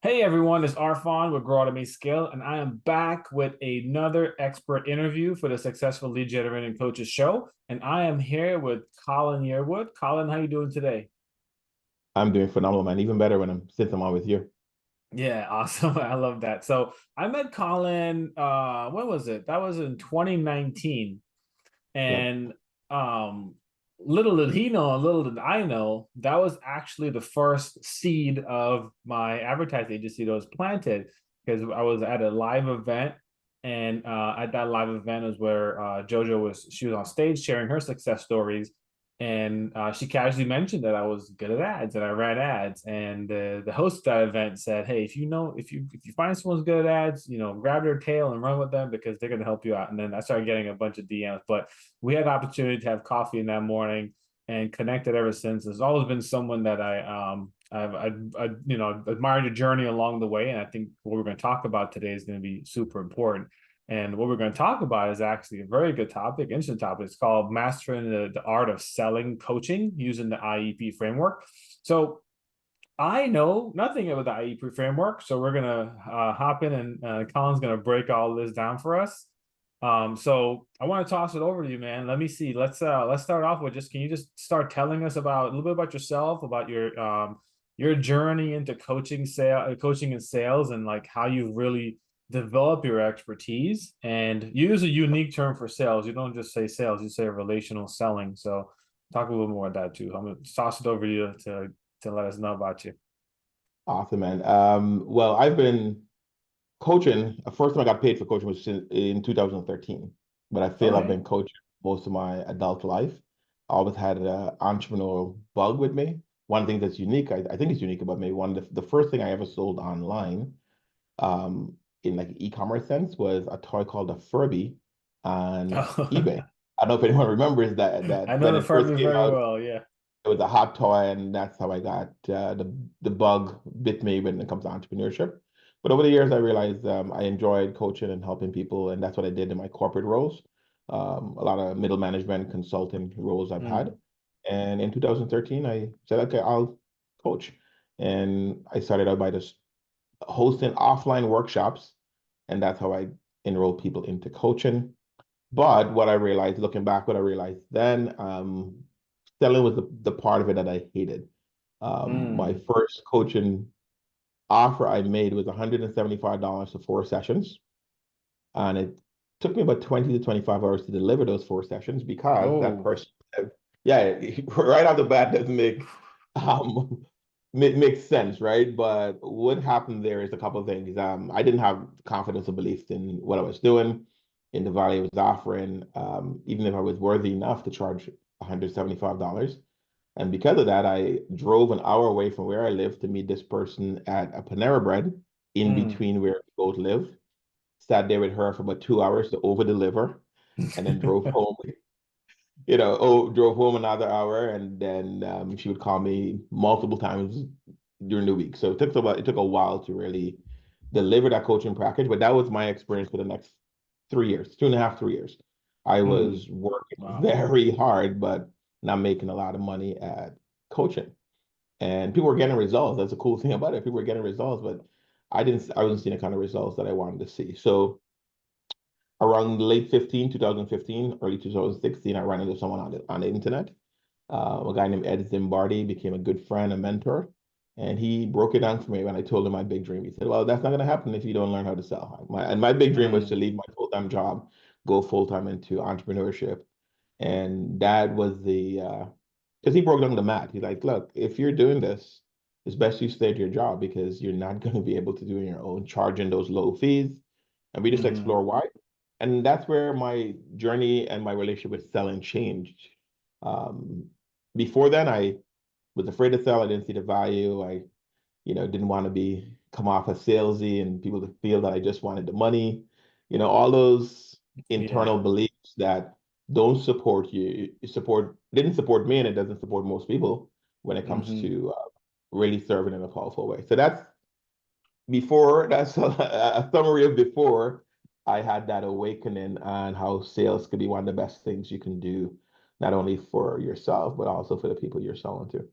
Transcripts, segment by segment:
Hey everyone, it's Arfan with Grow Automate Scale, and I am back with another expert interview for the Successful Lead Generating Coaches Show. And I am here with Colin Yearwood. Colin, how you doing today? I'm doing phenomenal, man. Even better when I'm on with you. Yeah, awesome. I love that. So I met Colin, when was it? That was in 2019. Yep. And um, little did he know, and little did I know, that was actually the first seed of my advertising agency that was planted because I was at a live event. And at that live event is where she was on stage sharing her success stories. And she casually mentioned that I was good at ads and I ran ads. And the host of that event said, "Hey, if you find someone's good at ads, grab their tail and run with them because they're going to help you out." And then I started getting a bunch of DMs. But we had the opportunity to have coffee in that morning and connected ever since. There's always been someone that I've admired the journey along the way, and I think what we're going to talk about today is going to be super important. And what we're going to talk about is actually a very good topic, interesting topic. It's called Mastering the Art of Selling Coaching using the IEP framework. So I know nothing about the IEP framework, so we're gonna hop in and Colin's gonna break all this down for us. So I want to toss it over to you, man. Let me see. Let's start off with just can you just start telling us about a little bit about yourself, about your journey into coaching and sales, and like how you really develop your expertise. And you use a unique term for sales. You don't just say sales; you say relational selling. So talk a little more about that too. I'm gonna toss it over to you to let us know about you. Awesome, man. Well, I've been coaching. First time I got paid for coaching was in 2013, but I feel I've Okay. been coaching most of my adult life. I always had an entrepreneurial bug with me. One thing that's unique, I think is unique about me, one of the first thing I ever sold online, in like e-commerce sense, was a toy called a Furby on Oh, eBay. I don't know if anyone remembers that I know when the it first Furby came very out. well. Yeah. It was a hot toy, and that's how I got the bug bit me when it comes to entrepreneurship. But over the years, I realized I enjoyed coaching and helping people, and that's what I did in my corporate roles. A lot of middle management consulting roles I've had. Mm, And in 2013, I said, okay, I'll coach. And I started out by just hosting offline workshops, and that's how I enrolled people into coaching. But what I realized, looking back, what I realized then, selling was the part of it that I hated. My mm. first coaching offer I made was $175 for 4 sessions. And it took me about 20 to 25 hours to deliver those 4 sessions because that Oh, person, yeah, right off the bat doesn't um, make sense, right? But what happened there is a couple of things. I didn't have confidence or belief in what I was doing, in the value I was offering, even if I was worthy enough to charge $175. And because of that, I drove an hour away from where I live to meet this person at a Panera Bread in mm. between where we both live. Sat there with her for about 2 hours to over deliver, and then drove home. Drove home another hour, and then she would call me multiple times during the week. So it took a while to really deliver that coaching package, but that was my experience for the next 3 years, 2.5, 3 years. I Mm. was working Wow. very hard, but not making a lot of money at coaching. And people were getting results. That's the cool thing about it. People were getting results, but I wasn't seeing the kind of results that I wanted to see. So around late 2015, early 2016, I ran into someone on the internet. A guy named Ed Zimbardi became a good friend, a mentor, and he broke it down for me when I told him my big dream. He said, "Well, that's not going to happen if you don't learn how to sell." My big dream was to Mm. leave my full-time job, go full-time into entrepreneurship, and that was because he broke down the math. He's like, "Look, if you're doing this, it's best you stay at your job because you're not going to be able to do it on your own, charging those low fees." And we just Mm. explore why. And that's where my journey and my relationship with selling changed. Um, Before then, I was afraid to sell. I didn't see the value. I, didn't want to come off as salesy and people to feel that I just wanted the money. All those Yeah. internal beliefs that don't support you, didn't support me, and it doesn't support most people when it comes Hmm. to really serving in a powerful way. So that's a summary of before I had that awakening on how sales could be one of the best things you can do, not only for yourself, but also for the people you're selling to.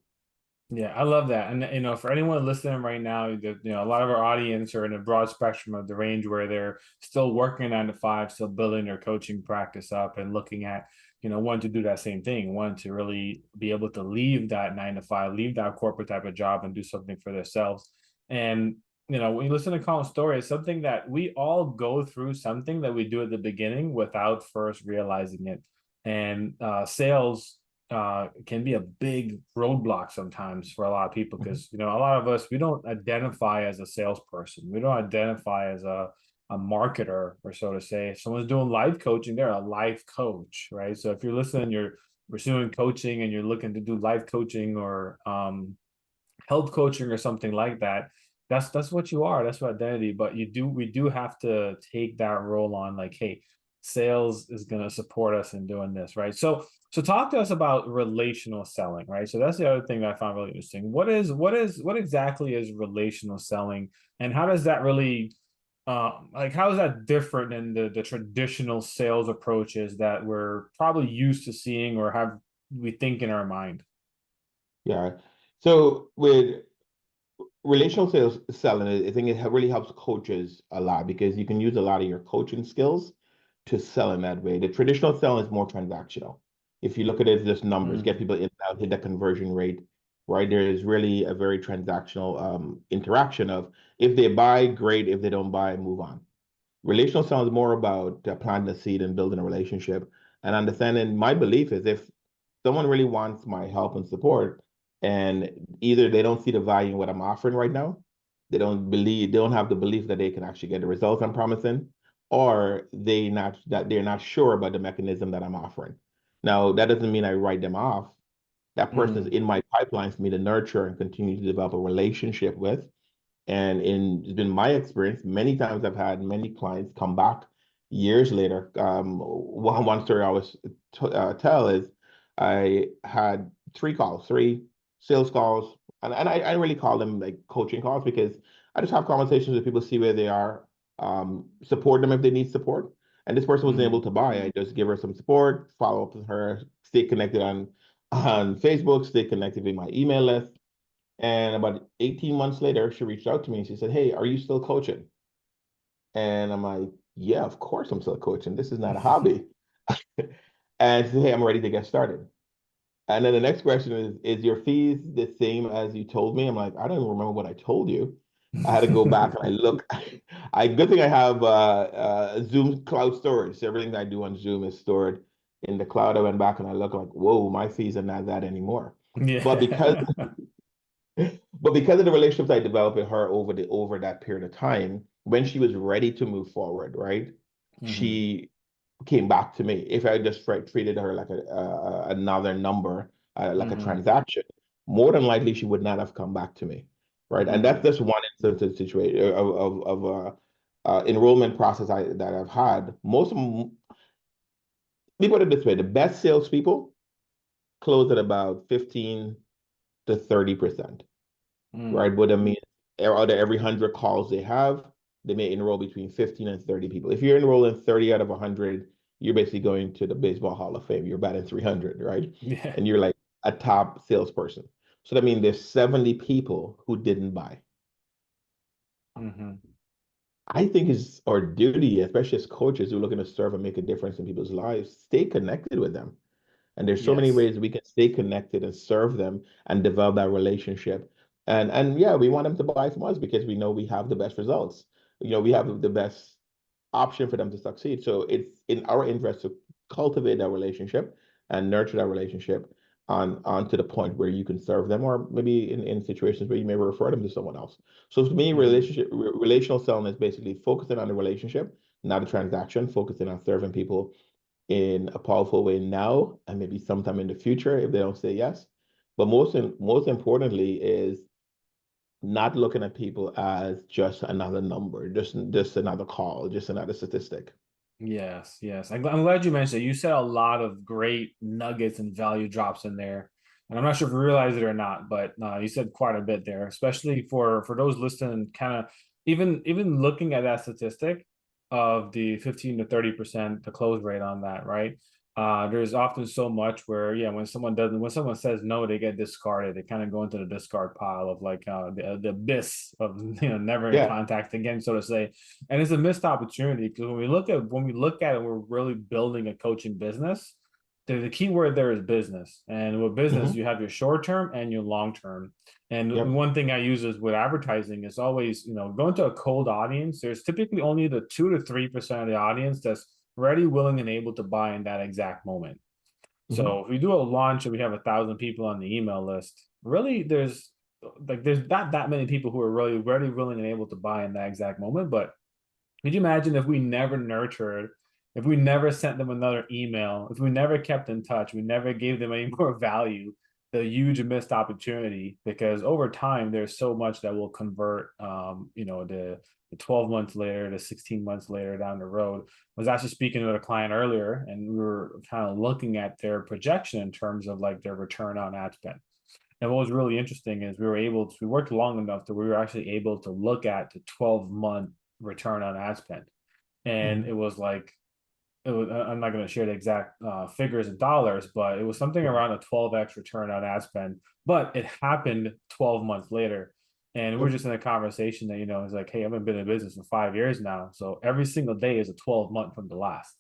Yeah, I love that. And for anyone listening right now, a lot of our audience are in a broad spectrum of the range where they're still working 9 to 5, still building their coaching practice up and looking at, wanting to do that same thing, wanting to really be able to leave that 9 to 5, leave that corporate type of job and do something for themselves. And when you listen to Colin's story, it's something that we all go through, something that we do at the beginning without first realizing it. And sales can be a big roadblock sometimes for a lot of people Mhm. because a lot of us, we don't identify as a salesperson, we don't identify as a marketer, or so to say. If someone's doing life coaching, they're a life coach, right? So if you're listening, you're pursuing coaching and you're looking to do life coaching or health coaching or something like that, that's what you are, that's what identity. But we do have to take that role on, like, hey, sales is going to support us in doing this, right? So talk to us about relational selling, right? So that's the other thing that I found really interesting. What exactly is relational selling, and how does that really like, how is that different than the traditional sales approaches that we're probably used to seeing or have we think in our mind? Yeah. So with relational sales selling, I think it really helps coaches a lot because you can use a lot of your coaching skills to sell in that way. The traditional selling is more transactional. If you look at it as just numbers, get Mm, people in and out, hit the conversion rate, right? There is really a very transactional interaction of if they buy, great. If they don't buy, move on. Relational sounds more about planting a seed and building a relationship and understanding. My belief is if someone really wants my help and support, and either they don't see the value in what I'm offering right now, they don't have the belief that they can actually get the results I'm promising, or they're not sure about the mechanism that I'm offering. Now, that doesn't mean I write them off. That person is mm, in my pipeline for me to nurture and continue to develop a relationship with. And it's been my experience, many times I've had many clients come back years later. One story I always tell is I had three sales calls, and I really call them like coaching calls because I just have conversations with people, see where they are, support them if they need support. And this person wasn't able mm. to buy. I just give her some support, follow up with her, stay connected on Facebook, stay connected with my email list. And about 18 months later, she reached out to me and she said, "Hey, are you still coaching?" And I'm like, "Yeah, of course I'm still coaching. This is not a hobby." And she said, "Hey, I'm ready to get started." And then the next question is your fees the same as you told me? I'm like, I don't even remember what I told you. I had to go back and I look. Good thing I have Zoom cloud storage. So everything I do on Zoom is stored in the cloud. I went back and I look like, whoa, my fees are not that anymore. But because Yeah. But because of the relationships I developed with her over that period of time, when she was ready to move forward, right, Hmm. she came back to me. If I just treated her like another number, like a Hmm. transaction, more than likely she would not have come back to me, right? And that's Hmm. just one instance of situation of enrollment process that I've had. Most of them, let me put it this way: the best salespeople close at about 15 to 30%. Right? Mm. What I mean, out of every 100 calls they have, they may enroll between 15 and 30 people. If you're enrolling 30 out of 100, you're basically going to the Baseball Hall of Fame. You're batting 300, right? Yeah. And you're like a top salesperson. So that means there's 70 people who didn't buy. Hmm. I think it's our duty, especially as coaches who are looking to serve and make a difference in people's lives, stay connected with them. And there's so many Yes. ways we can stay connected and serve them and develop that relationship. And yeah, we want them to buy from us because we know we have the best results. We have the best option for them to succeed. So it's in our interest to cultivate that relationship and nurture that relationship on to the point where you can serve them, or maybe in situations where you may refer them to someone else. So to me, Hmm. relational selling is basically focusing on the relationship, not a transaction, focusing on serving people in a powerful way now and maybe sometime in the future if they don't say yes. But most importantly is not looking at people as just another number, just another call, just another statistic. Yes, yes. I'm glad you mentioned it. You said a lot of great nuggets and value drops in there. And I'm not sure if you realize it or not, but you said quite a bit there, especially for those listening, kind of even looking at that statistic of the 15 to 30%, the close rate on that, right? There's often so much where, yeah, when someone says no, they get discarded. They kind of go into the discard pile of like the abyss of never in Yeah. contact again, so to say. And it's a missed opportunity because when we look at it, we're really building a coaching business. The key word there is business, and with business, Hmm. you have your short term and your long term. And Yep. one thing I use is with advertising is always, going to a cold audience. There's typically only the 2 to 3% of the audience that's ready, willing, and able to buy in that exact moment. Hmm. So if we do a launch and we have 1,000 people on the email list, really there's not that many people who are really ready, willing, and able to buy in that exact moment. But could you imagine if we never nurtured, if we never sent them another email, if we never kept in touch, we never gave them any more value, the huge missed opportunity, because over time there's so much that will convert, the 12 months later, the 16 months later down the road. I was actually speaking with a client earlier and we were kind of looking at their projection in terms of like their return on ad spend. And what was really interesting is we worked long enough that we were actually able to look at the 12-month return on ad spend. And Hmm. it was like, I'm not going to share the exact figures in dollars, but it was something around a 12x return on ad spend. But it happened 12 months later. And we're Yep. just in a conversation that, it's like, hey, I've been in business for 5 years now. So every single day is a 12-month from the last.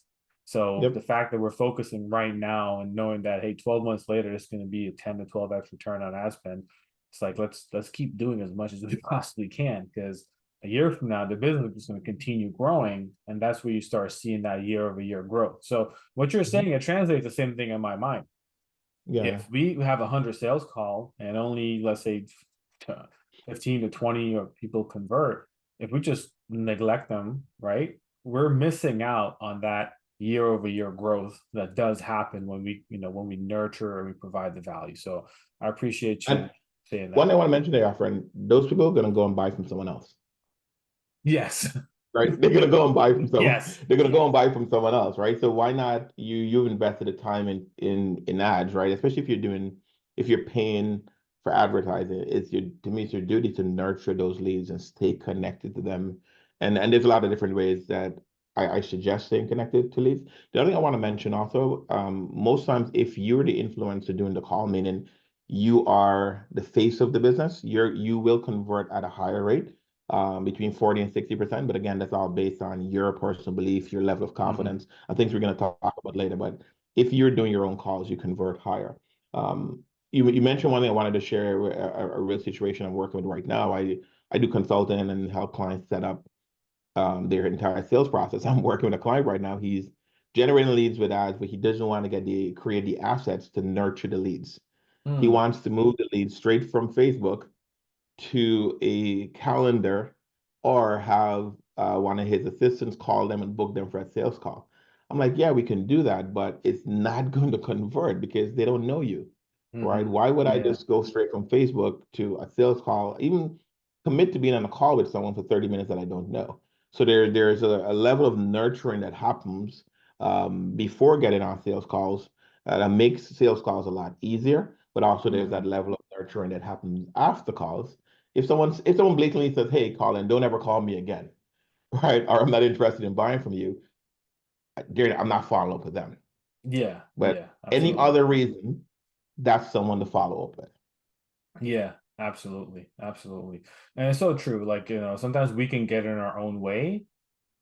So the Yep. fact that we're focusing right now and knowing that, hey, 12 months later, it's going to be a 10 to 12x return on ad spend. It's like, let's keep doing as much as we possibly can, because a year from now, the business is going to continue growing. And that's where you start seeing that year over year growth. So what you're Hmm. saying, it translates the same thing in my mind. Yeah. If we have 100 sales call and only, let's say, 15 to 20 of people convert, if we just neglect them, right, we're missing out on that year over year growth that does happen when we nurture and we provide the value. So I appreciate you And saying one that. thing I want to mention there, friend, those people are going to go and buy from someone else. Yes. Right? They're gonna go and buy from someone. Yes. They're gonna go and buy from someone else, right? So why not you've invested the time in ads, right? Especially if you're paying for advertising, to me it's your duty to nurture those leads and stay connected to them. And there's a lot of different ways that I suggest staying connected to leads. The other thing I want to mention also, most times if you're the influencer doing the call, meaning you are the face of the business, you will convert at a higher rate, between 40 and 60%. But again, that's all based on your personal belief, your level of Mm-hmm. confidence, and things we're going to talk about later. But if you're doing your own calls, you convert higher. You mentioned one thing I wanted to share, a real situation I'm working with right now. I do consulting and help clients set up their entire sales process. I'm working with a client right now. He's generating leads with ads, but he doesn't want to create the assets to nurture the leads. He Mm, wants to move the leads straight from Facebook to a calendar, or have one of his assistants call them and book them for a sales call. I'm like, yeah, we can do that, but it's not going to convert because they don't know you, right? mm-hmm. Why would I Yeah. just go straight from Facebook to a sales call, even commit to being on a call with someone for 30 minutes that I don't know? So there's a level of nurturing that happens before getting on sales calls, that makes sales calls a lot easier. But also there's that Mm, level of nurturing that happens after calls. If someone blatantly says, "Hey, Colin, don't ever call me again," right, or "I'm not interested in buying from you," I'm not following up with them. yeah. But Yeah. any Absolutely. other reason, that's someone to follow up with. Yeah. Absolutely. Absolutely. And it's so true. Like, sometimes we can get in our own way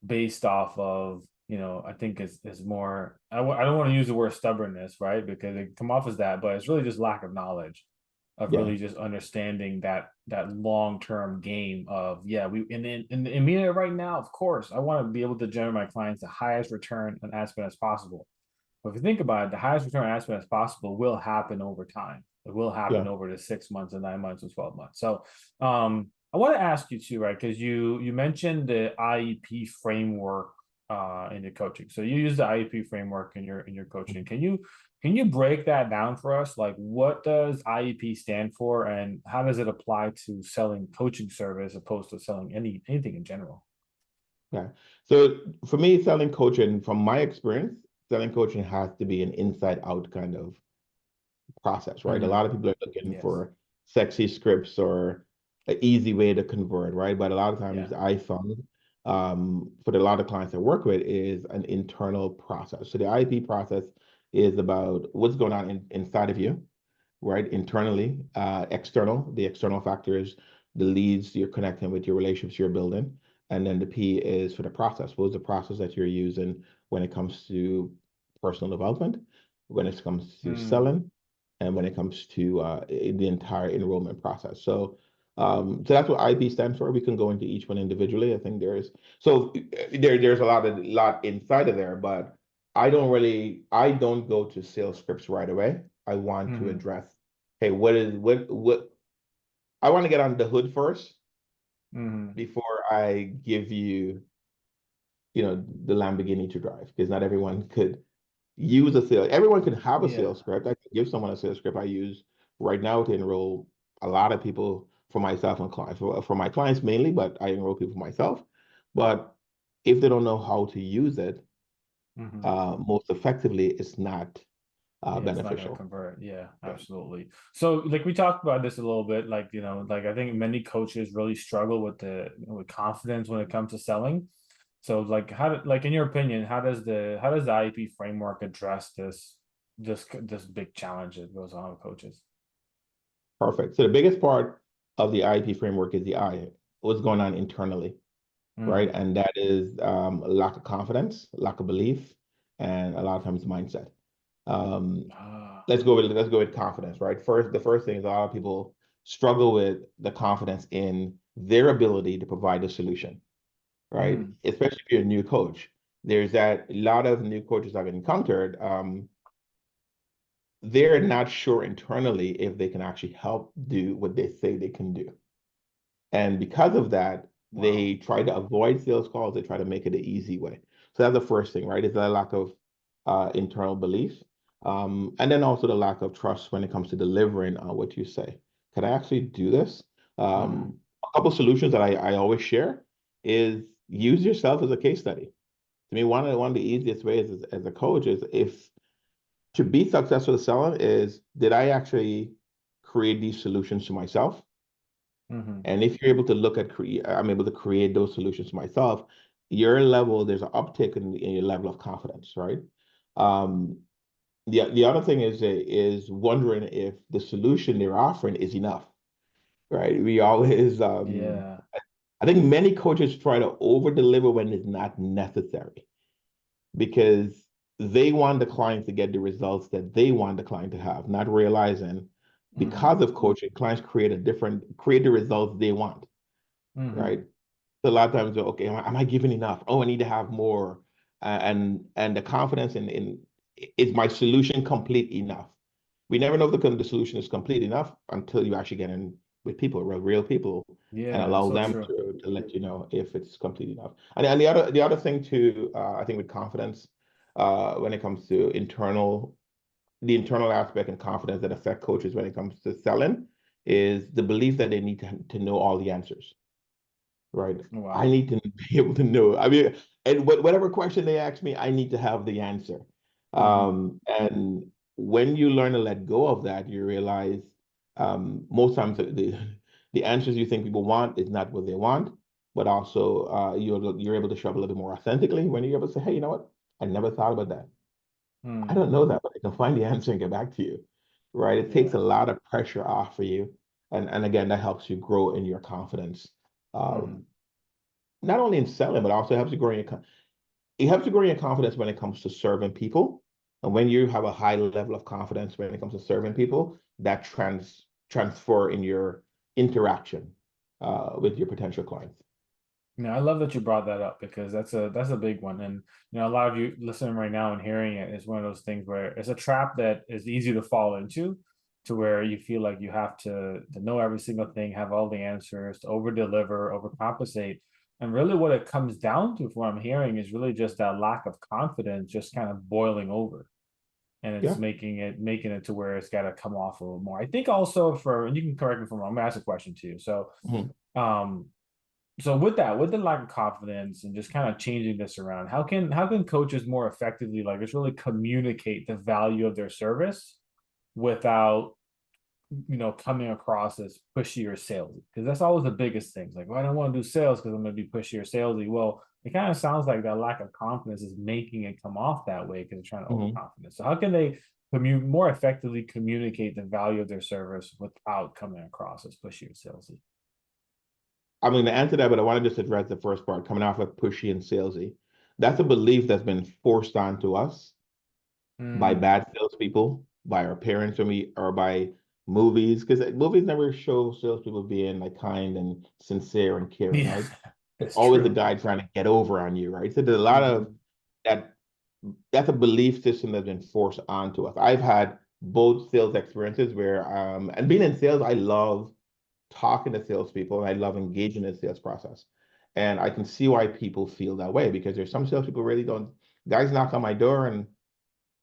based off of, I think it's more, I don't want to use the word stubbornness, right? Because it come off as that, but it's really just lack of knowledge of Yeah, really just understanding that long-term game of, yeah, in the immediate right now, of course, I want to be able to generate my clients the highest return on ad spend as possible. But if you think about it, the highest return on ad spend as possible will happen over time. It will happen yeah, over the 6 months and 9 months and 12 months. So I want to ask you too, right? Because you mentioned the IEP framework in your coaching. So you use the IEP framework in your coaching. Can you break that down for us? Like, what does IEP stand for, and how does it apply to selling coaching service as opposed to selling anything in general? yeah. So for me, selling coaching, from my experience, selling coaching has to be an inside out kind of process, right? A Mm-hmm. lot of people are looking Yes. for sexy scripts or an easy way to convert, right? But a lot of Yeah. times I found, for a lot of clients I work with, is an internal process. So the IP process is about what's going on inside of you, right? Internally, external. The external factors, the leads you're connecting with, your relationships you're building. And then the P is for the process. What is the process that you're using when it comes to personal development, when it comes to Mm. selling, and when it comes to the entire enrollment process. So that's what IEP stands for. We can go into each one individually. I think there's a lot inside of there, but I don't go to sales scripts right away. I want to Mm-hmm. address, hey, what I want to get on the hood first Mm-hmm. before I give you, the Lamborghini to drive, because not everyone could use a sales. Everyone can have a Yeah. sales script. I can give someone a sales script I use right now to enroll a lot of people for myself and clients, for my clients mainly, but I enroll people for myself. But if they don't know how to use it Mm-hmm. most effectively, it's not Yeah, it's not going to beneficial. convert. Yeah, Yeah. absolutely. So, like we talked about this a little bit, like like I think many coaches really struggle with with confidence when it comes to selling. So, like, like in your opinion, how does the IEP framework address this big challenge that goes on with coaches? Perfect. So the biggest part of the IEP framework is the I, what's going on internally, right? Mm. And that is a lack of confidence, lack of belief, and a lot of times mindset. Um, Ah. let's go with confidence, right? The first thing is a lot of people struggle with the confidence in their ability to provide a solution, right? Mm. Especially if you're a new coach. There's that a lot of new coaches I've encountered. They're not sure internally if they can actually help do what they say they can do. And because of that, Wow. they try to avoid sales calls. They try to make it the easy way. So that's the first thing, right? Is that lack of internal belief. And then also the lack of trust when it comes to delivering on what you say. Can I actually do this? Mm-hmm. A couple solutions that I always share is use yourself as a case study. To me, one of the easiest ways as a coach is if to be successful selling is, did I actually create these solutions to myself? Mm-hmm. And if you're able to look at I'm able to create those solutions myself, your level, there's an uptick in your level of confidence, right? Um, the other thing is wondering if the solution they're offering is enough, right? We always Yeah. I think many coaches try to over deliver when it's not necessary, because they want the client to get the results that they want the client to have, not realizing Mm-hmm. because of coaching, clients create the results they want, Mm-hmm. right? So a lot of times, okay, am I giving enough? Oh, I need to have more. And the confidence in is my solution complete enough? We never know if the solution is complete enough until you actually get in with people, real people, and Yeah, allow so them true. to let you know if it's complete enough. And the other thing too, I think with confidence, when it comes to the internal aspect and confidence that affect coaches when it comes to selling, is the belief that they need to know all the answers, right? I Wow. need to be able to know. I mean, and whatever question they ask me, I need to have the answer. Mm-hmm. And when you learn to let go of that, you realize most times the answers you think people want is not what they want, but also you're able to show up a little bit more authentically when you're able to say, hey, you know what? I never thought about that. I Mm. don't know that, but I can find the answer and get back to you, right? It takes Yeah. a lot of pressure off for you, and again, that helps you grow in your confidence. Mm-hmm. Um, Not only in selling, but also helps you grow it helps you grow your confidence when it comes to serving people. And when you have a high level of confidence when it comes to serving people, that transfer in your interaction with your potential clients. Yeah, I love that you brought that up because that's a big one. And a lot of you listening right now and hearing it is one of those things where it's a trap that is easy to fall into, to where you feel like you have to know every single thing, have all the answers, to over deliver, overcompensate. And really what it comes down to, from what I'm hearing, is really just that lack of confidence just kind of boiling over. And it's Yeah. making it to where it's got to come off a little more. I think also, and you can correct me if I'm wrong, I'm gonna ask a question too. So Mhm. um so with the lack of confidence and just kind of changing this around, how can coaches more effectively, like, just really communicate the value of their service without coming across as pushy or salesy, because that's always the biggest thing. Like, well, I don't want to do sales because I'm going to be pushy or salesy. Well, it kind of sounds like that lack of confidence is making it come off that way because they're trying to Mhm. overconfidence. So how can they more effectively communicate the value of their service without coming across as pushy or salesy? I'm going to answer that, but I want to just address the first part, coming off of pushy and salesy. That's a belief that's been forced onto us by Mm. bad salespeople, by our parents, or by movies, because movies never show salespeople being like kind and sincere and caring, Yeah, right? It's it's always the true. guy trying to get over on you, right? So there's a lot of Mm-hmm. that. That's a belief system that's been forced onto us. I've had both sales experiences where, and being in sales, I love talking to salespeople and I love engaging in the sales process. And I can see why people feel that way because there's some salespeople really don't. Guys knock on my door and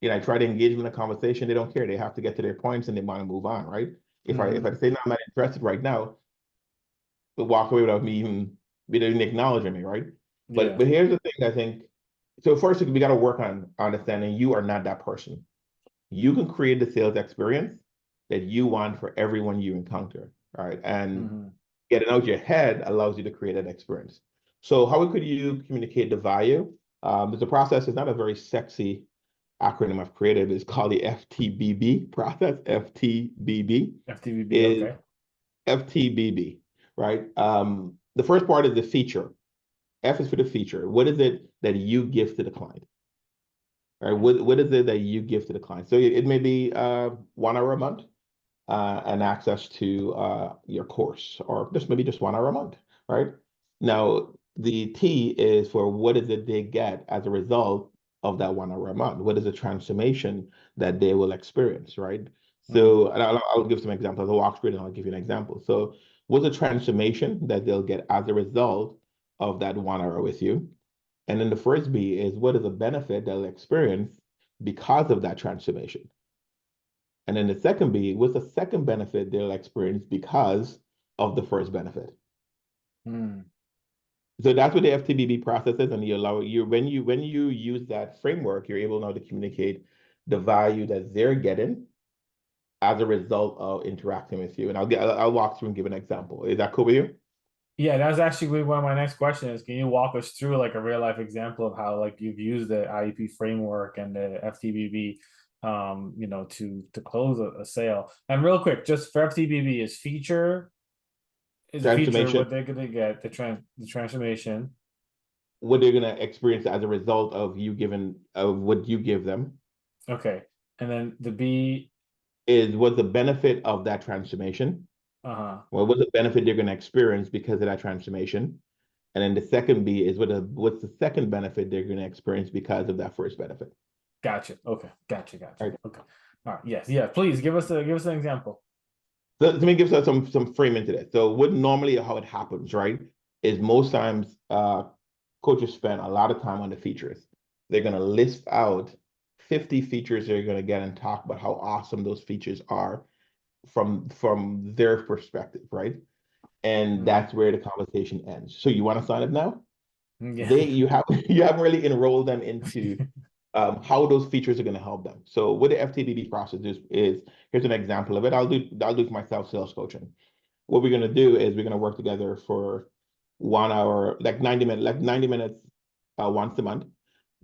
I try to engage them in a conversation. They don't care. They have to get to their points and they want to move on, right? If I say no, I'm not interested right now, but walk away without me even acknowledging me, right? But Yeah. but here's the thing. I think so. First, we got to work on understanding you are not that person. You can create the sales experience that you want for everyone you encounter, right? And Mm-hmm. getting out your head allows you to create that experience. So how could you communicate the value? There's a process. It's not a very sexy acronym I've created. It's called the FTBB process. FTBB FTBB. is Okay. FTBB, right? The first part is the feature. F is for the feature. What is it that you give to the client? Right? What is it that you give to the client? So it may be 1 hour a month and access to your course, or just 1 hour a month, right? Now, the T is for what is it they get as a result of that 1 hour a month? What is the transformation that they will experience, right? Mm. So, and I'll give some examples. I'll walk through it and I'll give you an example. So, what's the transformation that they'll get as a result of that 1 hour with you? And then the first B is what is the benefit they'll experience because of that transformation? And then the second B, what's the second benefit they'll experience because of the first benefit? Mm. So that's what the FTBB process is, and you allow you when you use that framework, you're able now to communicate the value that they're getting as a result of interacting with you. And I'll walk through and give an example. Is that cool with you? Yeah, that's actually one of my next questions. Can you walk us through like a real life example of how like you've used the IEP framework and the FTBB, to close a sale? And real quick, just for FTBB, is a feature Transformation, what they're gonna get the transformation. what they're gonna experience as a result of you giving of what you give them Okay, and then the B, is what's the benefit of that transformation. uh-huh. Well, what's the benefit they're going to experience because of that transformation? And then the second B is what's the second benefit they're going to experience because of that first benefit. Gotcha. Okay, gotcha. Right. Okay. All right. Yes, yeah. Please give us an example. So let me give us some framing to that. So what normally how it happens, right, is most times coaches spend a lot of time on the features. They're going to list out 50 features they're going to get and talk about how awesome those features are from their perspective, right? And Mm. that's where the conversation ends. So you want to sign up now? Yeah. They you have you haven't really enrolled them into how those features are going to help them. So what the FTBB process is here's an example of it. I'll do for myself sales coaching. What we're going to do is we're going to work together for 1 hour, like 90 minutes once a month.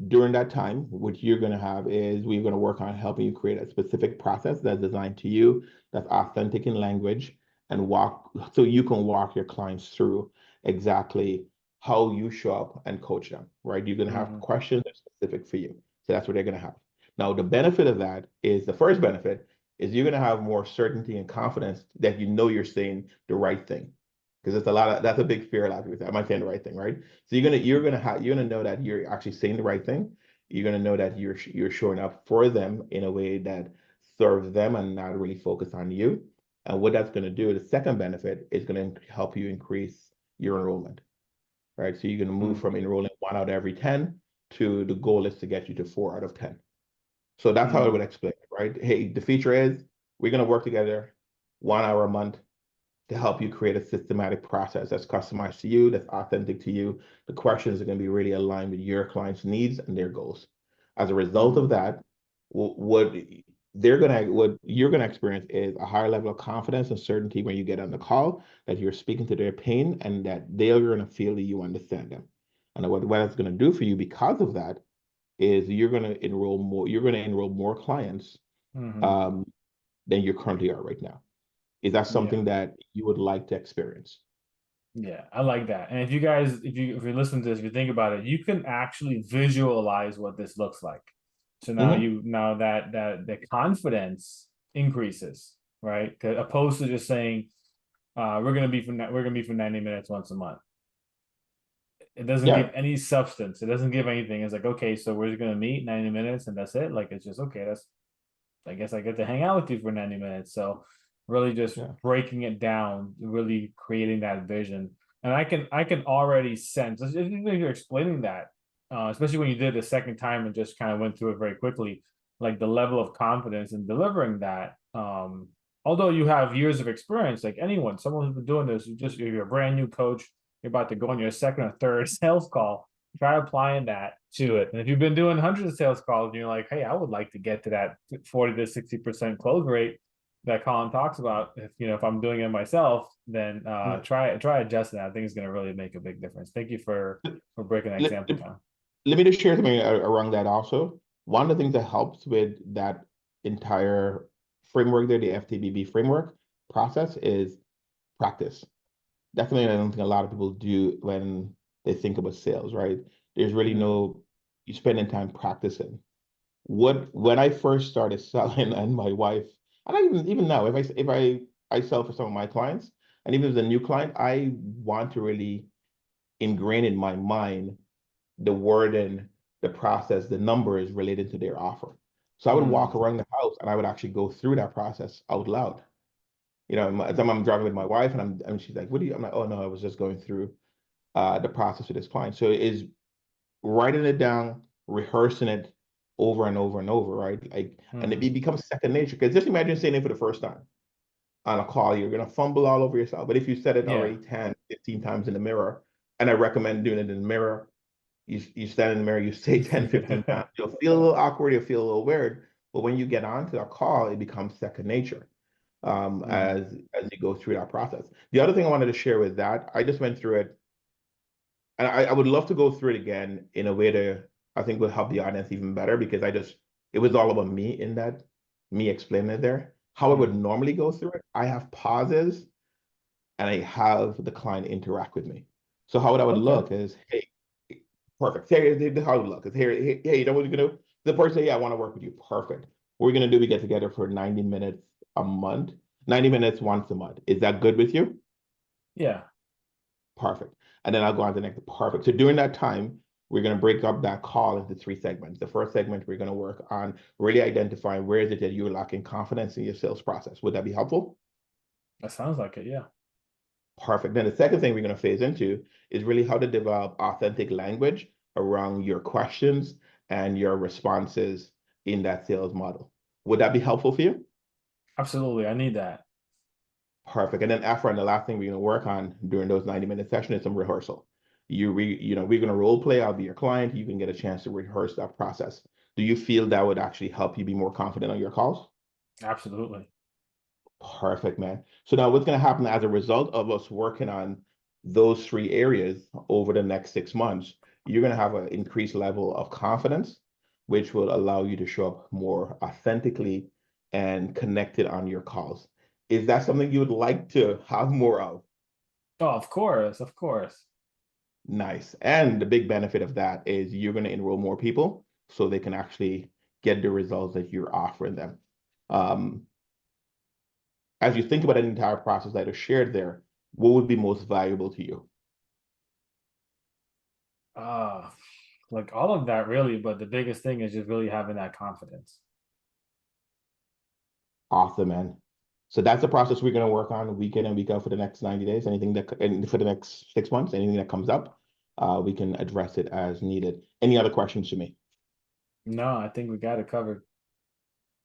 During that time, what you're going to have is we're going to work on helping you create a specific process that's designed to you, that's authentic in language, and walk so you can walk your clients through exactly how you show up and coach them, right? You're going to have Mhm. questions that are specific for you. So that's what they're going to have. Now, the benefit of that is the first benefit is you're going to have more certainty and confidence that you know you're saying the right thing. Because it's a lot of that's a big fear a lot of people say, am I saying the right thing, right? So you're gonna know that you're actually saying the right thing. You're gonna know that you're showing up for them in a way that serves them and not really focus on you. And what that's gonna do, the second benefit is gonna help you increase your enrollment, right? So you're gonna move Mm. from enrolling 1 out of every 10 to the goal is to get you to 4 out of 10. So that's how I would Mm. explain it, right? Hey, the feature is we're gonna work together 1 hour a month to help you create a systematic process that's customized to you, that's authentic to you. The questions are going to be really aligned with your client's needs and their goals. As a result of Mm. that, what what you're gonna experience is a higher level of confidence and certainty when you get on the call, that you're speaking to their pain and that they're gonna feel that you understand them. And what it's gonna do for you because of that is you're gonna enroll more clients Hmm. um, than you currently are right now. Is that Yeah. something that you would like to experience? Yeah, I like that. And if you guys, if you listen to this, if you think about it, you can actually visualize what this looks like. So Hmm. now that the confidence increases, right? Opposed to just saying, we're gonna be for 90 minutes once a month. It doesn't Yeah, give any substance. It doesn't give anything. It's like, okay, so we're just gonna meet 90 minutes and that's it. Like it's just okay, that's I guess I get to hang out with you for 90 minutes. So really just yeah. breaking it down, really creating that vision. And I can already sense, even if you're explaining that, especially when you did it the second time and just kind of went through it very quickly, like the level of confidence in delivering that. Although you have years of experience, like anyone, someone who's been doing this, you're a brand new coach, you're about to go on your second or third sales call, try applying that to it. And if you've been doing hundreds of sales calls and you're like, hey, I would like to get to that 40 to 60% close rate that Colin talks about, if I'm doing it myself, then Yeah. try adjusting that. I think it's gonna really make a big difference. Thank you for breaking that Let, example down. let me just share something around that also. One of the things that helps with that entire framework there, the FTBB framework process, is practice. That's something I don't think a lot of people do when they think about sales, right? There's really Mm, no, you spending time practicing. When I first started selling and my wife, and I even now, if I sell for some of my clients, and even if it's a new client, I want to really ingrain in my mind the word and the process, the numbers related to their offer. So I would walk mm. around the house and I would actually go through that process out loud. As I'm driving with my wife and she's like, "What do you?" I'm like, "Oh no, I was just going through the process with this client." So it is writing it down, rehearsing it over and over and over, right? Like, and it Mm. becomes second nature. Because just imagine saying it for the first time on a call, you're gonna fumble all over yourself. But if you said it Yeah. already 10, 15 times in the mirror, and I recommend doing it in the mirror, you stand in the mirror, you say 10, 15 times, you'll feel a little awkward, you'll feel a little weird. But when you get onto a call, it becomes second nature Mm. as you go through that process. The other thing I wanted to share with that, I just went through it, and I would love to go through it again in a way to I think will help the audience even better because it was all about me in that, me explaining it there. How I would Mm. normally go through it, I have pauses and I have the client interact with me. So how would Okay. look is, hey, perfect. Here's how it would look is hey, you know what you're gonna do? The person say, yeah, I want to work with you. Perfect. What we're gonna do, we get together for 90 minutes a month, 90 minutes once a month. Is that good with you? Yeah. Perfect. And then I'll go on to the next. Perfect. So during that time, we're going to break up that call into three segments. The first segment, we're going to work on really identifying where is it that you're lacking confidence in your sales process. Would that be helpful? That sounds like it. Yeah. Perfect. Then the second thing we're going to phase into is really how to develop authentic language around your questions and your responses in that sales model. Would that be helpful for you? Absolutely. I need that. Perfect. And then after, and the last thing we're going to work on during those 90-minute sessions is some rehearsal. We're going to role play. I'll be your client. You can get a chance to rehearse that process. Do you feel that would actually help you be more confident on your calls? Absolutely. Perfect, man. So now what's going to happen as a result of us working on those three areas over the next 6 months, you're going to have an increased level of confidence, which will allow you to show up more authentically and connected on your calls. Is that something you would like to have more of? Oh, of course. Of course. Nice. And the big benefit of that is you're going to enroll more people so they can actually get the results that you're offering them. Um, as you think about an entire process that is shared there, what would be most valuable to you? Uh, like all of that really, but the biggest thing is just really having that confidence. Awesome, man. So that's the process we're going to work on week in and week out for the next 90 days. And for the next 6 months, anything that comes up, we can address it as needed. Any other questions to me? No, I think we got it covered.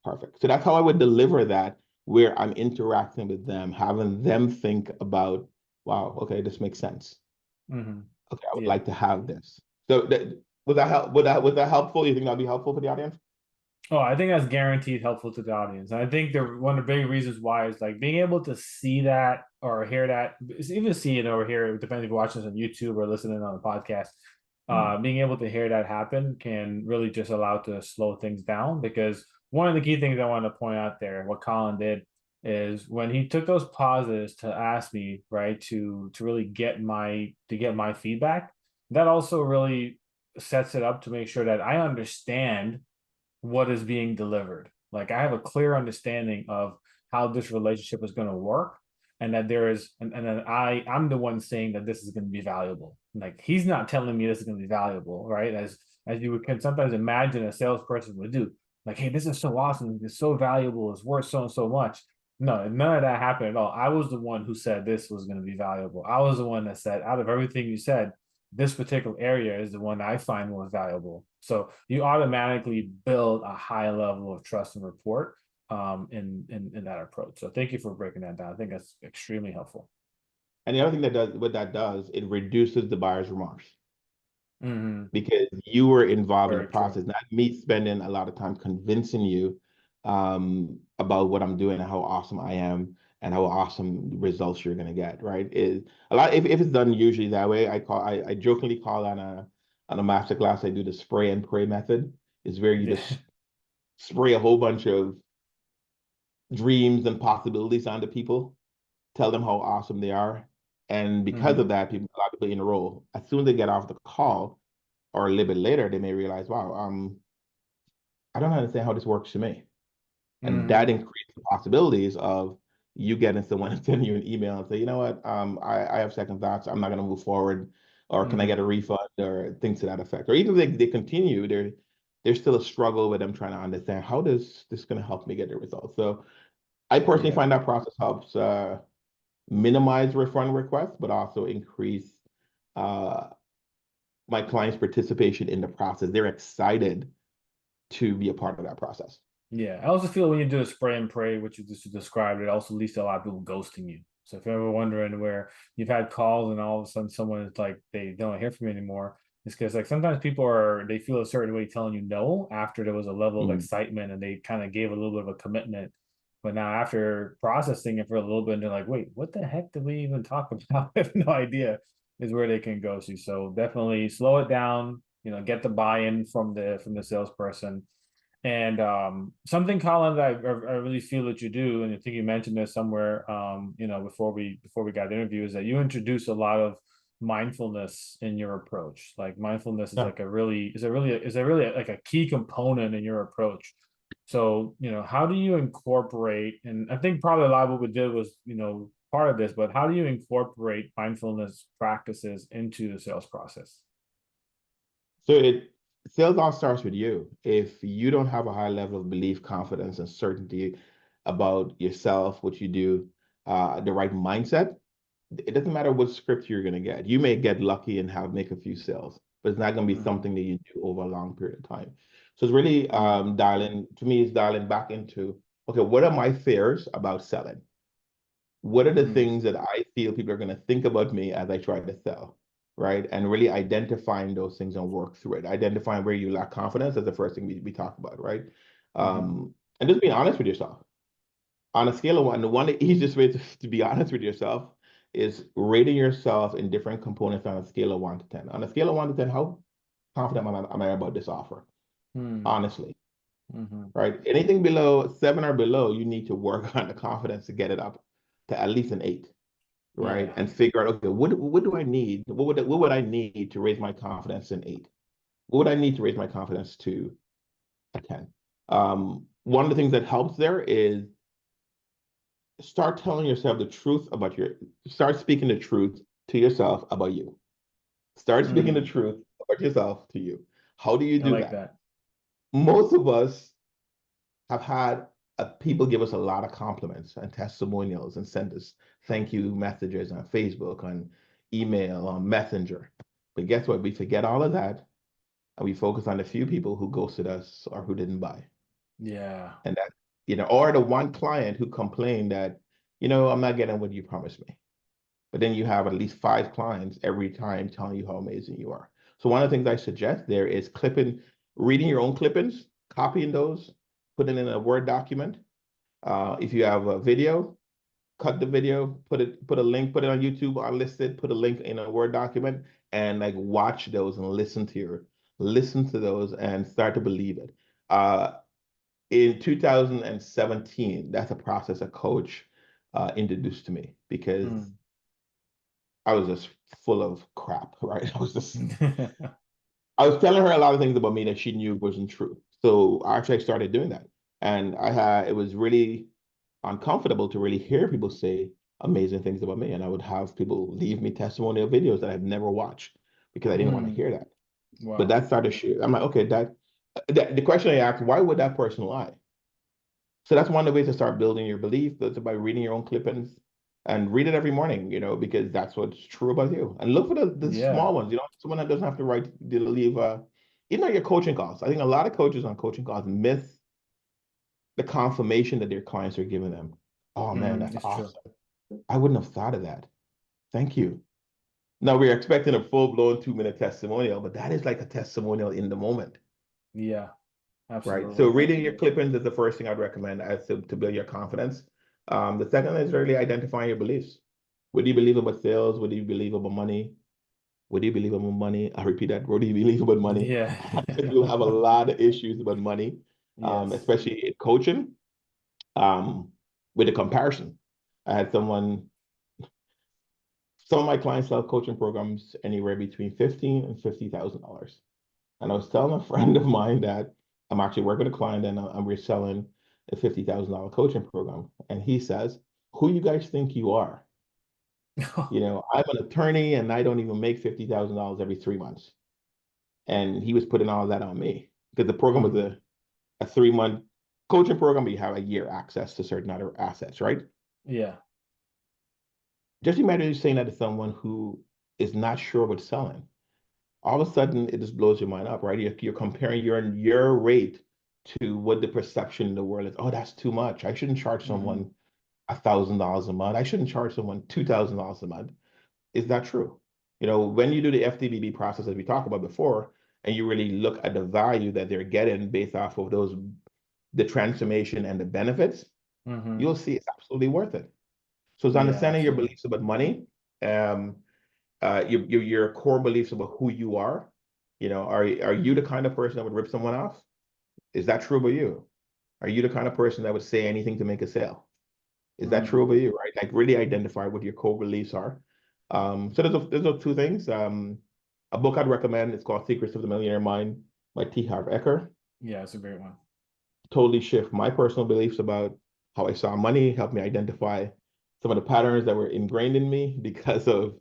Perfect. So that's how I would deliver that, where I'm interacting with them, having them think about, wow, okay, this makes sense. Hmm. Okay, I would Yeah. like to have this. So would that help? Was that helpful? You think that'd be helpful for the audience? Oh, I think that's guaranteed helpful to the audience. And I think one of the big reasons why is like being able to see that or hear that, even see it or hear it, depending if you're watching this on YouTube or listening on a podcast, Mm. being able to hear that happen can really just allow to slow things down. Because one of the key things I want to point out there, what Colin did is when he took those pauses to ask me, right, to really get my feedback, that also really sets it up to make sure that I understand what is being delivered. Like I have a clear understanding of how this relationship is going to work, and that there is, and then I'm the one saying that this is going to be valuable. Like he's not telling me this is going to be valuable, right? As you can sometimes imagine a salesperson would do. Like, hey, this is so awesome, it's so valuable, it's worth so and so much. No, none of that happened at all. I was the one who said this was going to be valuable. I was the one that said, out of everything you said, this particular area is the one I find most valuable. So you automatically build a high level of trust and rapport in that approach. So thank you for breaking that down. I think that's extremely helpful. And the other thing that does what that does, it reduces the buyer's remorse Mm-hmm. because you were involved in the Very true. process, not me spending a lot of time convincing you about what I'm doing and how awesome I am and how awesome results you're gonna get, right? Is a lot if it's done usually that way, I jokingly call on a master class, I do the spray and pray method. It's where you Yeah. just spray a whole bunch of dreams and possibilities onto people, tell them how awesome they are. And because Mm-hmm. of that, people, a lot of people in a row, as soon as they get off the call or a little bit later, they may realize, wow, I don't understand how this works to me. And that Mm-hmm. increases the possibilities of you getting someone to send you an email and say, you know what, I have second thoughts. I'm not going to move forward, or can I get a Mm-hmm. refund, or things to that effect. Or even if they continue, there's still a struggle with them trying to understand how does this going to help me get the results. So I personally Yeah. find that process helps minimize refund requests, but also increase uh, my clients' participation in the process. They're excited to be a part of that process. Yeah, I also feel when you do a spray and pray, which you just described, it also leads to a lot of people ghosting you. So if you're ever wondering where you've had calls and all of a sudden someone is like they don't hear from you anymore, it's because like sometimes people they feel a certain way telling you no after there was a level of Mm. excitement and they kind of gave a little bit of a commitment. But now after processing it for a little bit, and they're like, wait, what the heck did we even talk about? I have no idea, is where they can ghost you. So definitely slow it down, get the buy-in from the salesperson. And something, Colin, that I really feel that you do, and I think you mentioned this somewhere, before we got the interview, is that you introduce a lot of mindfulness in your approach. Like mindfulness is Yeah. like is a really like a key component in your approach. So, how do you incorporate, and I think probably a lot of what we did was, part of this, but how do you incorporate mindfulness practices into the sales process? So sales all starts with you. If you don't have a high level of belief, confidence, and certainty about yourself, what you do, the right mindset, it doesn't matter what script you're going to get. You may get lucky and make a few sales, but it's not going to be Mm-hmm. something that you do over a long period of time. So it's really Mm-hmm. dialing back into, okay, what are my fears about selling? What are the things that I feel people are going to think about me as I try to sell, right? And really identifying those things and work through it. Identifying where you lack confidence is the first thing we talk about, right? Mm-hmm. And just being honest with yourself. On a scale of one, the easiest way to be honest with yourself is rating yourself in different components on a scale of 1 to 10. On a scale of 1 to 10, how confident am I about this offer? Mm-hmm. Honestly, Mm-hmm. right? Anything below 7 or below, you need to work on the confidence to get it up to at least an 8, right? Yeah. And figure out, okay, what do I need? What would I need to raise my confidence in 8? What would I need to raise my confidence to a 10? One of the things that helps there is start telling yourself the truth about start speaking the truth to yourself about you. Start speaking the Mm, truth about yourself to you. How do you I do like that? that. Most of us have had people give us a lot of compliments and testimonials and send us thank you messages on Facebook, on email, on Messenger. But guess what? We forget all of that and we focus on the few people who ghosted us or who didn't buy. Yeah. And that, or the one client who complained that, I'm not getting what you promised me. But then you have at least 5 clients every time telling you how amazing you are. So one of the things I suggest there is reading your own clippings, copying those, putting it in a Word document. If you have a video, cut the video, put a link, put it on YouTube, unlist it, put a link in a Word document, and like watch those and listen to those and start to believe it. In 2017, that's a process a coach introduced to me because I was just full of crap, right? I was telling her a lot of things about me that she knew wasn't true. So actually I started doing that. And it was really uncomfortable to really hear people say amazing things about me. And I would have people leave me testimonial videos that I've never watched because I didn't want to hear that. But Wow. that started shit. I'm like, okay, the question I asked, why would that person lie? So that's one of the ways to start building your belief. That's by reading your own clippings and read it every morning, because that's what's true about you. And look for the Yeah. small ones, someone that doesn't have to leave, even on your coaching calls. I think a lot of coaches on coaching calls miss the confirmation that their clients are giving them. Oh man, that's It's true. awesome. I wouldn't have thought of that. Thank you. Now we're expecting a full-blown 2-minute testimonial, but that is like a testimonial in the moment, Yeah, right? So absolutely. reading your clippings is the first thing I'd recommend as to build your confidence. The second is really identifying your beliefs. What do you believe about sales? What do you believe about money? What do you believe about money? I repeat that. What do you believe about money? Yeah. You'll have a lot of issues about money, Yes. especially in coaching, with the comparison. I had some of my clients sell coaching programs anywhere between $15,000 and $50,000. And I was telling a friend of mine that I'm actually working with a client and I'm reselling a $50,000 coaching program. And he says, who you guys think you are? I'm an attorney and I don't even make $50,000 every 3 months. And he was putting all that on me because the program was a 3-month coaching program, but you have a year access to certain other assets, right? Yeah. Just imagine you saying that to someone who is not sure what's selling. All of a sudden, it just blows your mind up, right? You're comparing your rate to what the perception in the world is. Oh, that's too much. I shouldn't charge someone $1,000 a month. I shouldn't charge someone $2,000 a month. Is that true? When you do the FTBB process, as we talked about before, and you really look at the value that they're getting based off of the transformation and the benefits, you'll see it's absolutely worth it. So it's Yeah, understanding your absolutely. beliefs about money, um, your core beliefs about who you are. Are you the kind of person that would rip someone off? Is that true about you? Are you the kind of person that would say anything to make a sale? Is that true about you, right? Like really identify what your core beliefs are. So there's two things. A book I'd recommend, it's called Secrets of the Millionaire Mind by T. Harv Eker. Yeah, it's a great one. Totally shift my personal beliefs about how I saw money, helped me identify some of the patterns that were ingrained in me because of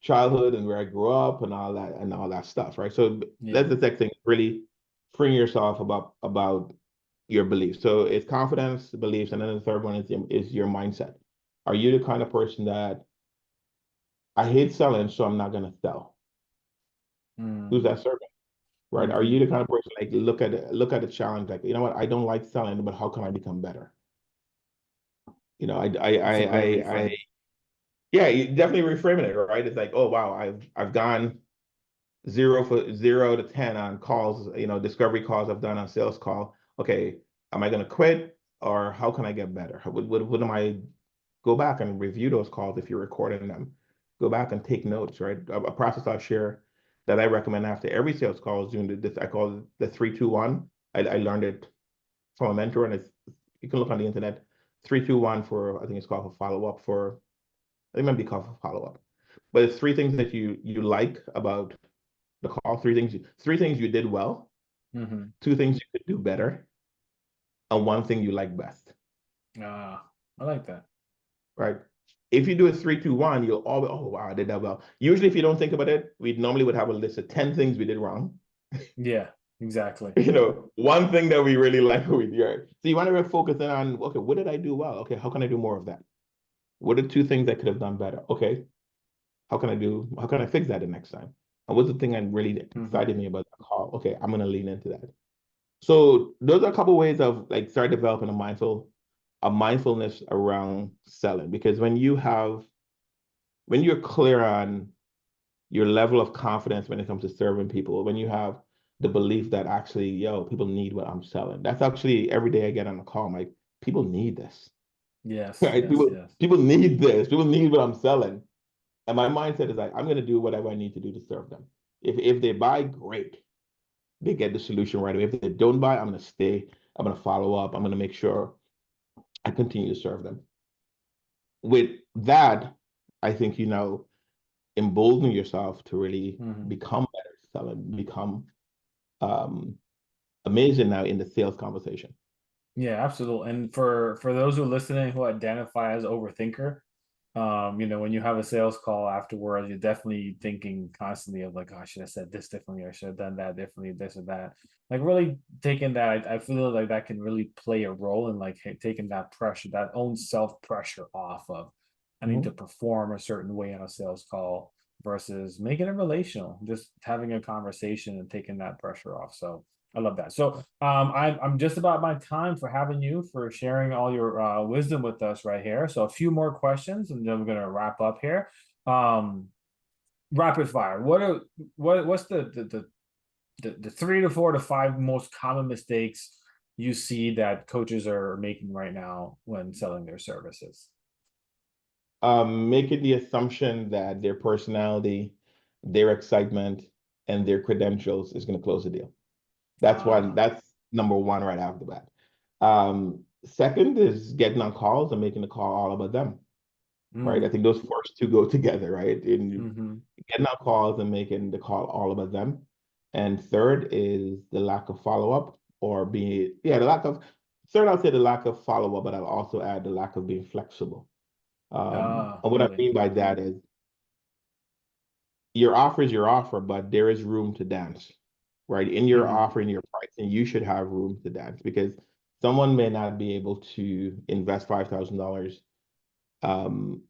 childhood and where I grew up and all that stuff, right? So Yeah. that's the second thing, really freeing yourself about your beliefs. So it's confidence, beliefs, and then the third one is your mindset. Are you the kind of person that I hate selling, so I'm not gonna sell? Who's that serving? Right? Are you the kind of person like look at the challenge, like, you know what, I don't like selling, but how can I become better? That's a great I reframe. yeah, you definitely reframing it, right? It's like, oh wow, I've gone 0 to 10 on calls, discovery calls I've done on sales call. Okay, am I going to quit or how can I get better? What am I go back and review those calls if you're recording them? Go back and take notes, right? A process I'll share that I recommend after every sales call is doing this. I call it the 3-2-1. I learned it from a mentor, and you can look on the internet. 3-2-1 for I think it's called for follow up for I think it might be called for follow up. But it's three things that you like about the call. Three things you did well, Mm-hmm. 2 things you could do better, and 1 thing you like best. I like that. Right? If you do a 3-2-1, you'll always, oh wow, I did that well. Usually, if you don't think about it, we normally would have a list of 10 things we did wrong. Yeah, exactly. One thing that we really like with your. So you want to really focus in on, okay, what did I do well? Okay, how can I do more of that? What are 2 things I could have done better? Okay, how can I fix that the next time? And what's the thing that really excited me about the call? Okay, I'm gonna lean into that. So those are a couple ways of like start developing a mindfulness around selling. Because when you're clear on your level of confidence when it comes to serving people, when you have the belief that actually, yo, people need what I'm selling. That's actually every day I get on a call, I'm like, people need this, Yes, right? yes, People yes. people need this. People need what I'm selling. And my mindset is like, I'm gonna do whatever I need to do to serve them. If they buy, great. They get the solution right away. If they don't buy, I'm gonna stay. I'm gonna follow up. I'm gonna make sure I continue to serve them. With that, I think embolden yourself to really Mhm. become better selling, become um, amazing now in the sales conversation. Yeah, absolutely. And for those who are listening who identify as overthinker, when you have a sales call afterwards, you're definitely thinking constantly of like, oh, I should have said this differently, I should have done that differently, this or that. Like really taking that, I feel like that can really play a role in like taking that pressure, that own self pressure off of I need to Mhm. perform a certain way on a sales call versus making it relational, just having a conversation and taking that pressure off. So I love that. So I'm just about my time for having you for sharing all your wisdom with us right here. So a few more questions, and then we're gonna wrap up here. Um, Rapid fire. What's the 3 to 4 to 5 most common mistakes you see that coaches are making right now when selling their services? Making the assumption that their personality, their excitement, and their credentials is going to close the deal. Uh, That's number one right after the bat. Second is getting on calls and making the call all about them, right? I mm, think those first two go together, right? In mm-hmm. getting on calls and making the call all about them. And third is the lack of follow-up or being, yeah, the lack of, third, I'll say the lack of follow-up, but I'll also add the lack of being flexible. And what I Really? mean by that is your offer is your offer, but there is room to dance, right? In your Mm-hmm. offer, in your pricing, you should have room to dance because someone may not be able to invest $5,000 um,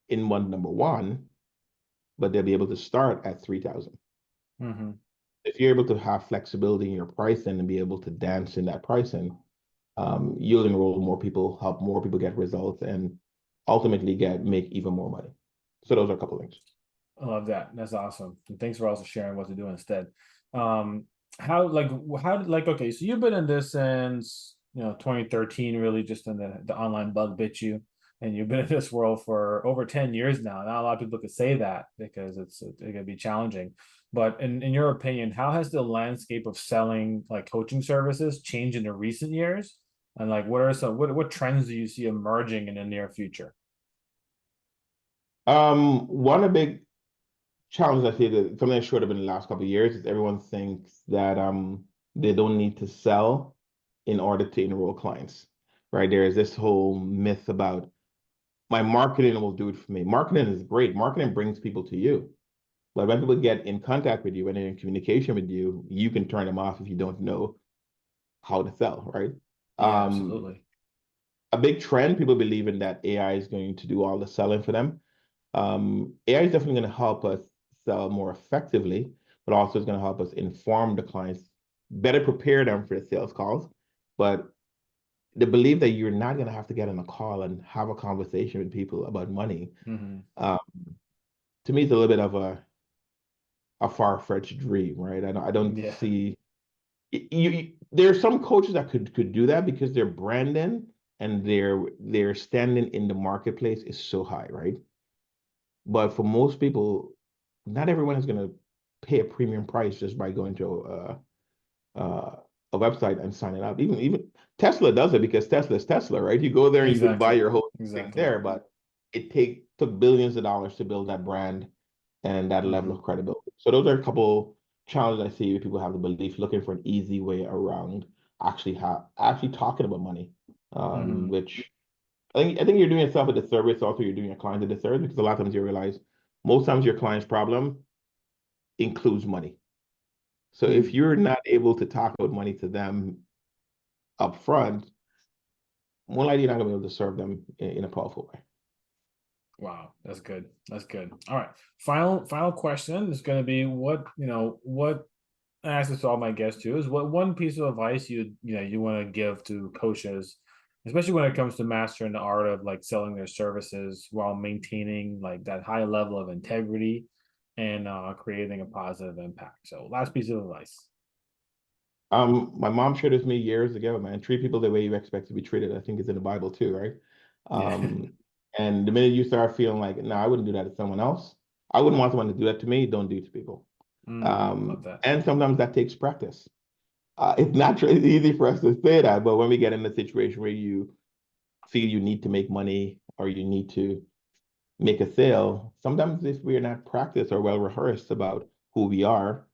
in one number one, but they'll be able to start at 3,000. Mm-hmm. If you're able to have flexibility in your pricing and be able to dance in that pricing, you'll enroll more people, help more people get results, and ultimately make even more money. So those are a couple of things. I love that. That's awesome. And thanks for also sharing what to do instead. Um, how okay, so you've been in this since 2013, really just in the online bug bit you, and you've been in this world for over 10 years now. Not a lot of people could say that because it can be challenging. But in your opinion, how has the landscape of selling like coaching services changed in the recent years? And like what trends do you see emerging in the near future? One of the big challenge I see that something that showed up in the last couple of years is everyone thinks that they don't need to sell in order to enroll clients, right? There is this whole myth about my marketing will do it for me. Marketing is great. Marketing brings people to you. But when people get in contact with you, when they're in communication with you, you can turn them off if you don't know how to sell, right? Yeah, Um, absolutely. a big trend, people believe in that AI is going to do all the selling for them. AI is definitely going to help us sell more effectively, but also is going to help us inform the clients, better prepare them for the sales calls. But the belief that you're not going to have to get on a call and have a conversation with people about money, Mm-hmm. um, to me, is a little bit of a far-fetched dream, right? I don't Yeah. see there are some coaches that could do that because their branding and their standing in the marketplace is so high, right? But for most people, not everyone is going to pay a premium price just by going to a website and signing up. Even Tesla does it because Tesla is Tesla, right? You go there and you can buy Exactly. your whole thing Exactly. there, but took billions of dollars to build that brand and that level Mm-hmm. of credibility. So those are a couple challenges I see where people have the belief looking for an easy way around actually talking about money, Mm-hmm. which I think you're doing yourself a disservice. Also, you're doing your client a disservice because a lot of times you realize most times your client's problem includes money. So if Mm. you're not able to talk about money to them up front, more likely you're not going to be able to serve them in a powerful way. Wow, that's good. That's good. All right. Final question is going to be what I ask this to all my guests too is what one piece of advice you want to give to coaches, especially when it comes to mastering the art of like selling their services while maintaining like that high level of integrity and creating a positive impact. So last piece of advice. My mom shared with me years ago, man, treat people the way you expect to be treated. I think it's in the Bible too, right? Yeah. Um, and the minute you start feeling like, no, I wouldn't do that to someone else. I wouldn't want someone to do that to me. Don't do it to people. Love that. And sometimes that takes practice. It's not it's easy for us to say that, but when we get in a situation where you feel you need to make money or you need to make a sale, sometimes if we're not practiced or well rehearsed about who we are,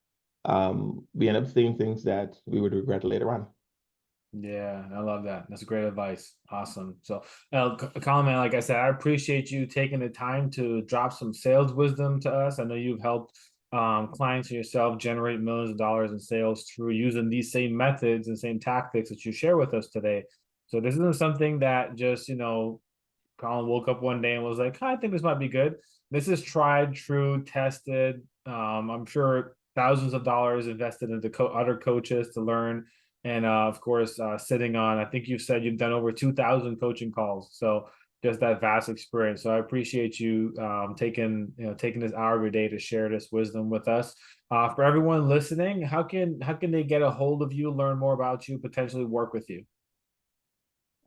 we end up saying things that we would regret later on. Yeah, I love that. That's great advice. Awesome. So, Colin, man, like I said, I appreciate you taking the time to drop some sales wisdom to us. I know you've helped clients and yourself generate millions of dollars in sales through using these same methods and same tactics that you share with us today. So this isn't something that just, Colin woke up one day and was like, I think this might be good. This is tried, true, tested. I'm sure thousands of dollars invested into other coaches to learn. And of course, sitting on, I think you've said you've done over 2,000 coaching calls. So just that vast experience. So I appreciate you taking this hour of your day to share this wisdom with us. For everyone listening, how can they get a hold of you, learn more about you, potentially work with you?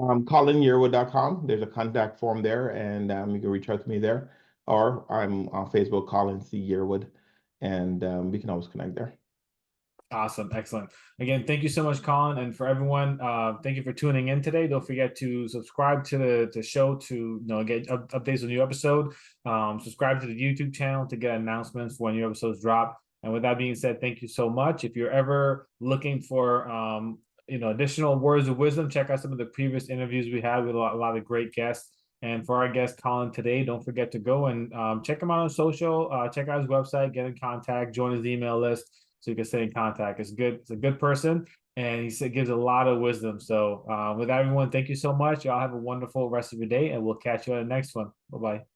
ColinYearwood.com. There's a contact form there, and you can reach out to me there. Or I'm on Facebook, Colin C. Yearwood, and we can always connect there. Awesome. Excellent. Again, thank you so much, Colin. And for everyone, thank you for tuning in today. Don't forget to subscribe to the show to get updates on new episode. Subscribe to the YouTube channel to get announcements when new episodes drop. And with that being said, thank you so much. If you're ever looking for additional words of wisdom, check out some of the previous interviews we had with a lot of great guests. And for our guest Colin today, don't forget to go and check him out on social, check out his website, get in contact, join his email list so you can stay in contact. It's good. It's a good person, and he gives a lot of wisdom. So with everyone, thank you so much. Y'all have a wonderful rest of your day, and we'll catch you on the next one. Bye bye.